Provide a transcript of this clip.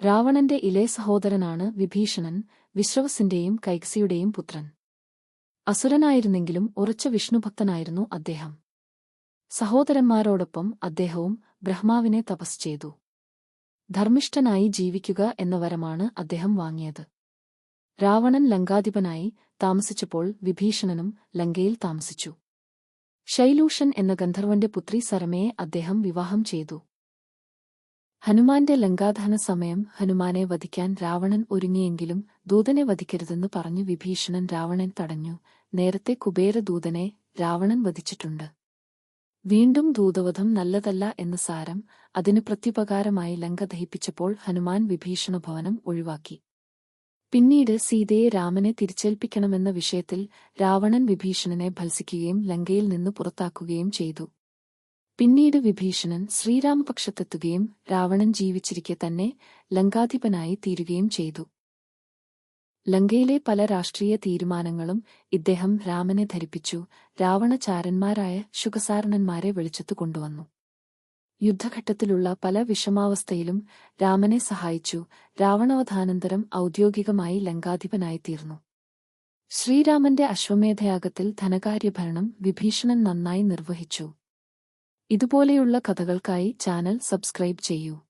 രാവണന്റെ ഇളയ സഹോദരനാണ് വിഭീഷണൻ, വിശ്രവസിന്റെയും കൈകസിയുടെയും പുത്രൻ. അസുരനായിരുന്നെങ്കിലും ഉറച്ച വിഷ്ണുഭക്തനായിരുന്നു അദ്ദേഹം. സഹോദരന്മാരോടൊപ്പം അദ്ദേഹവും ബ്രഹ്മാവിനെ തപസ് ചെയ്തു. ധർമ്മിഷ്ഠനായി ജീവിക്കുക എന്ന വരമാണ് അദ്ദേഹം വാങ്ങിയത്. രാവണൻ ലങ്കാധിപനായി താമസിച്ചപ്പോൾ വിഭീഷണനും ലങ്കയിൽ താമസിച്ചു. ശൈലൂഷൻ എന്ന ഗന്ധർവന്റെ പുത്രി സരമയെ അദ്ദേഹം വിവാഹം ചെയ്തു. ഹനുമാന്റെ ലങ്കാദഹന സമയം ഹനുമാനെ വധിക്കാൻ രാവണൻ ഒരുങ്ങിയെങ്കിലും ദൂതനെ വധിക്കരുതെന്ന് പറഞ്ഞ് വിഭീഷണൻ രാവണൻ തടഞ്ഞു. നേരത്തെ കുബേരദൂതനെ രാവണൻ വധിച്ചിട്ടുണ്ട്. വീണ്ടും ദൂതവധം നല്ലതല്ല എന്ന് സാരം. അതിന് പ്രത്യുപകാരമായി ലങ്ക ദഹിപ്പിച്ചപ്പോൾ ഹനുമാൻ വിഭീഷണ ഭവനം ഒഴിവാക്കി. പിന്നീട് സീതയെ രാമനെ തിരിച്ചേൽപ്പിക്കണമെന്ന വിഷയത്തിൽ രാവണൻ വിഭീഷണനെ ഭത്സിക്കുകയും ലങ്കയിൽ നിന്ന് പുറത്താക്കുകയും ചെയ്തു. പിന്നീട് വിഭീഷണൻ ശ്രീരാമപക്ഷത്തെത്തുകയും രാവണൻ ജീവിച്ചിരിക്കെ തന്നെ ലങ്കാധിപനായി തീരുകയും ചെയ്തു. ലങ്കയിലെ പല രാഷ്ട്രീയ തീരുമാനങ്ങളും ഇദ്ദേഹം രാമനെ ധരിപ്പിച്ചു. രാവണചാരന്മാരായ ശുകസാരണന്മാരെ വെളിച്ചത്തു കൊണ്ടുവന്നു. യുദ്ധഘട്ടത്തിലുള്ള പല വിഷമാവസ്ഥയിലും രാമനെ സഹായിച്ചു. രാവണവധാനന്തരം ഔദ്യോഗികമായി ലങ്കാധിപനായിത്തീർന്നു. ശ്രീരാമന്റെ അശ്വമേധയാഗത്തിൽ ധനകാര്യഭരണം വിഭീഷണൻ നന്നായി നിർവഹിച്ചു. ഇതുപോലെയുള്ള കഥകൾക്കായി ചാനൽ സബ്സ്ക്രൈബ് ചെയ്യൂ.